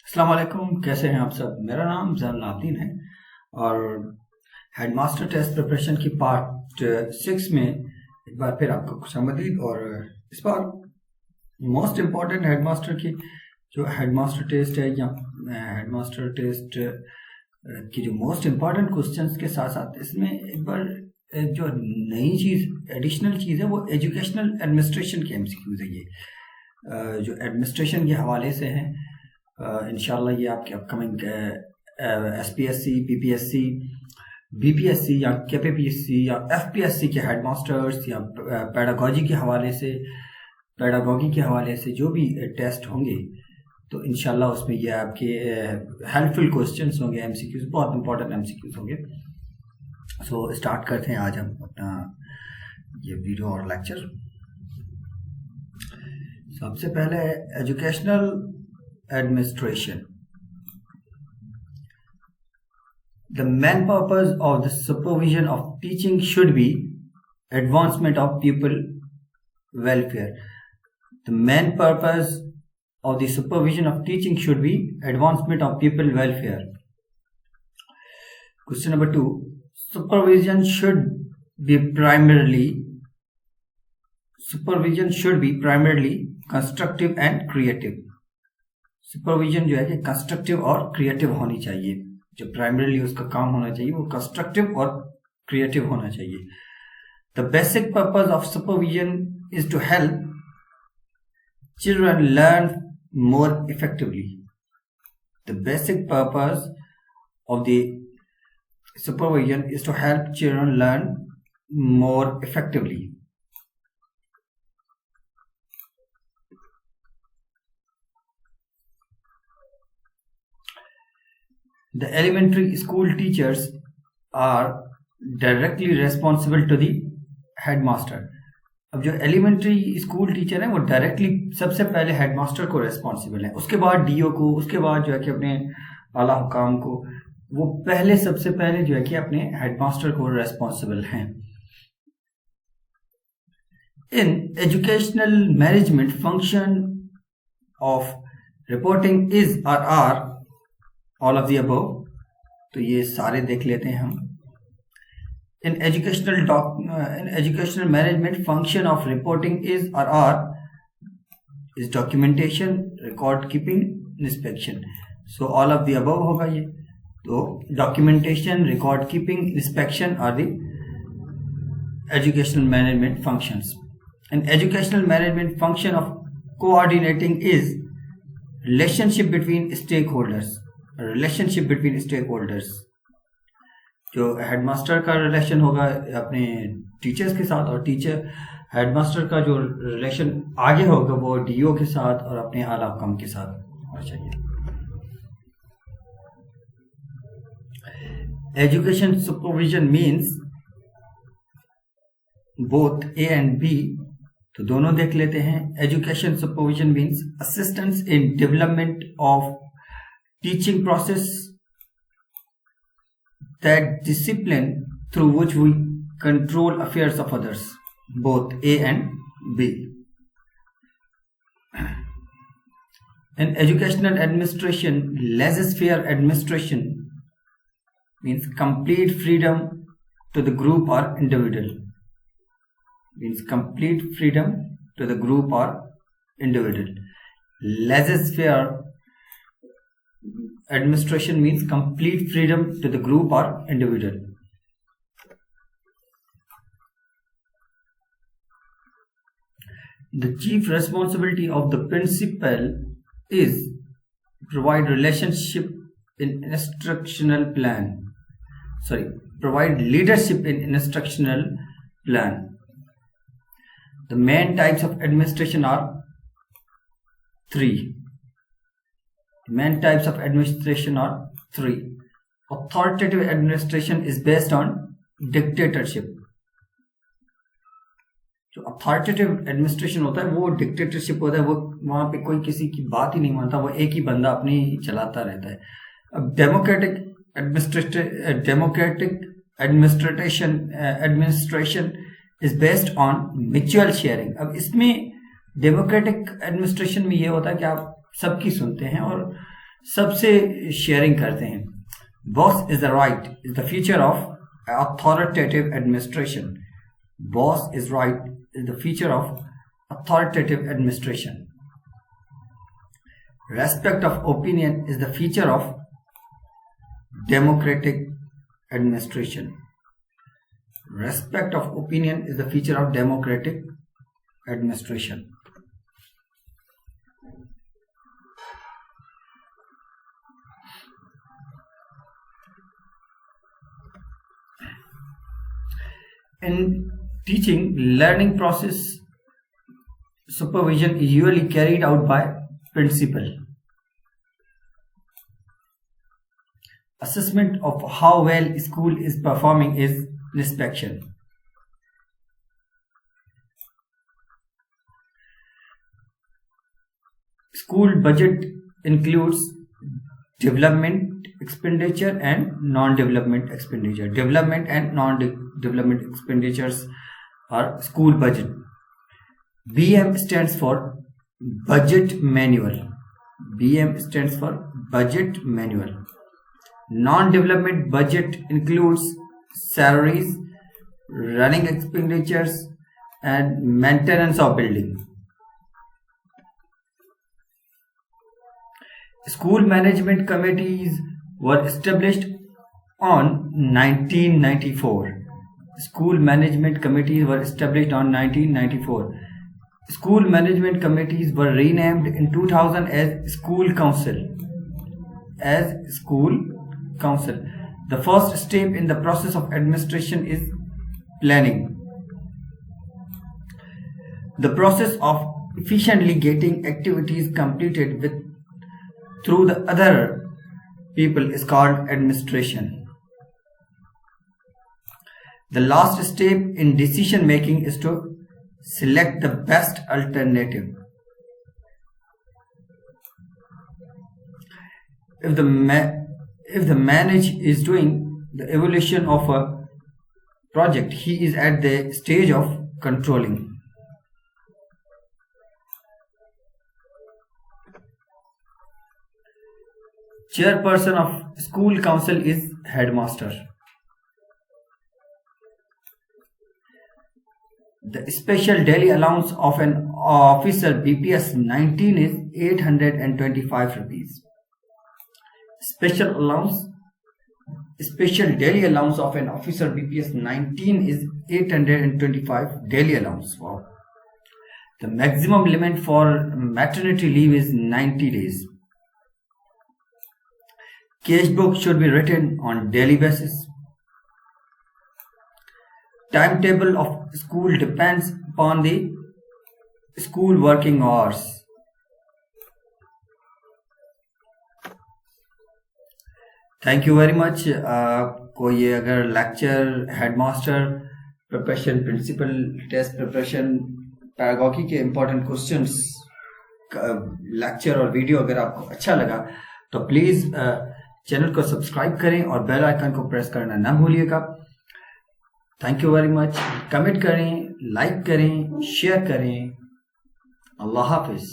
अस्सलाम वालेकुम, कैसे हैं आप सब। मेरा नाम जैनुल आबदीन है और हेडमास्टर टेस्ट प्रिपरेशन की पार्ट 6 में एक बार फिर आपको खुशामदीद। और इस बार मोस्ट इम्पॉर्टेंट हेडमास्टर की जो हेडमास्टर टेस्ट है या हेडमास्टर टेस्ट की जो मोस्ट इम्पॉर्टेंट क्वेश्चंस के साथ साथ इसमें एक बार एक जो नई चीज़ एडिशनल चीज़ है वो एजुकेशनल एडमिनिस्ट्रेशन के एमसीक्यूज है। ये जो एडमिनिस्ट्रेशन के हवाले से हैं, इंशाल्लाह ये आपके अपकमिंग एसपीएससी, पीपीएससी, बीपीएससी या केपीपीएससी या एफपीएससी के हेडमास्टर्स या पेडागॉजी के हवाले से जो भी टेस्ट होंगे तो इंशाल्लाह उसमें ये आपके हेल्पफुल क्वेश्चंस होंगे, एमसीक्यूज बहुत इंपॉर्टेंट एमसीक्यूज होंगे। सो स्टार्ट करते हैं आज हम अपना ये वीडियो और लेक्चर। सबसे पहले educational administration. The main purpose of the supervision of teaching should be advancement of pupil welfare. The main purpose of the supervision of teaching should be advancement of pupil welfare. Question number 2. Supervision should be primarily constructive and creative. Supervision जो है कि constructive और creative होनी चाहिए। जो primarily उसका काम होना चाहिए वो कंस्ट्रक्टिव और क्रिएटिव होना चाहिए। The basic purpose of supervision is to help children learn more effectively. The basic purpose of the supervision is to help children learn more effectively. The elementary school teachers are directly responsible to the headmaster. अब जो elementary school teacher है वो directly सबसे पहले headmaster को responsible है, उसके बाद डीओ को, उसके बाद जो है कि अपने आला हुकाम को, वो पहले सबसे पहले जो है कि अपने हेडमास्टर को रेस्पॉन्सिबल हैं। In educational management function of reporting is और are all of the above. तो ये सारे देख लेते हैं हम। In educational management function of reporting is और are is documentation, record keeping, inspection. So all of the above होगा ये। तो documentation, record keeping, inspection are the educational management functions. In educational management function of coordinating is relationship between stakeholders. जो headmaster का relation होगा अपने teachers के साथ और हेडमास्टर का जो रिलेशन आगे होगा वो डीओ के साथ और अपने आला हुकाम के साथ होना चाहिए। Education supervision means both A and B, तो दोनों देख लेते हैं। Education supervision means assistance in development of teaching process, that discipline through which we control affairs of others, both A and B. In educational administration, laissez-faire administration means complete freedom to the group or individual. Laissez-faire administration means complete freedom to the group or individual. The chief responsibility of the principal is provide leadership in instructional plan. The main types of administration are three. Authoritative administration is based on dictatorship. जो authoritative administration होता है वो dictatorship होता है, वो वहां पे कोई किसी की बात ही नहीं मानता, वो एक ही बंदा अपनी चलाता रहता है। अब democratic administration is based on mutual sharing. अब इसमें डेमोक्रेटिक एडमिनिस्ट्रेशन में ये होता है कि आप सबकी सुनते हैं और सबसे शेयरिंग करते हैं. Boss is the right is the feature of authoritative administration. Boss is right is the feature of authoritative administration. Respect of opinion is the feature of democratic administration. Respect of opinion is the feature of democratic administration. In teaching, learning process supervision is usually carried out by principal. Assessment of how well school is performing is inspection. School budget includes development expenditure and non-development expenditure. Development and non-development expenditures are school budget. BM stands for budget manual. BM stands for budget manual. Non-development budget includes salaries, running expenditures, and maintenance of building. School management committees were established on 1994. School management committees were established on 1994. School management committees were renamed in 2000 as School Council. As School Council. The first step in the process of administration is planning. The process of efficiently getting activities completed through the other people is called administration. The last step in decision making is to select the best alternative. If the manager is doing the evaluation of a project, he is at the stage of controlling. Chairperson of school council is headmaster. The special daily allowance of an officer BPS 19 is 825 rupees. Special daily allowance of an officer BPS 19 is 825 daily allowance. Wow. The maximum limit for maternity leave is 90 days. Cash book should be written on daily basis. Timetable of school depends upon the school working hours. Thank you very much. कोई अगर lecture, headmaster preparation, principal test preparation, pedagogy के important questions lecture और video अगर आपको अच्छा लगा तो please channel को सब्सक्राइब करें और बेल आइकन को प्रेस करना ना भूलिएगा. Thank you very much. Comment करें, लाइक करें, शेयर करें. अल्लाह हाफिज़.